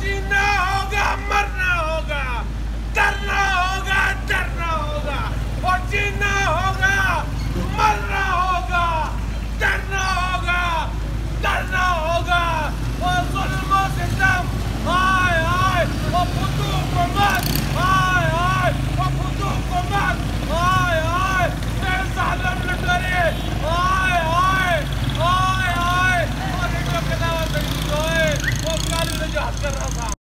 जीना होगा मरना होगा डरना होगा डरना होगा और जीना होगा मरना होगा डरना होगा डरना होगा और जुल्म और सितम हाय हाय और फुदूक को मत हाय हाय और फुदूक को मत हाय हाय ये जालिम न करे हाय हाय हाय हाय और इनको कदा वो कल जो हद कर रहा था।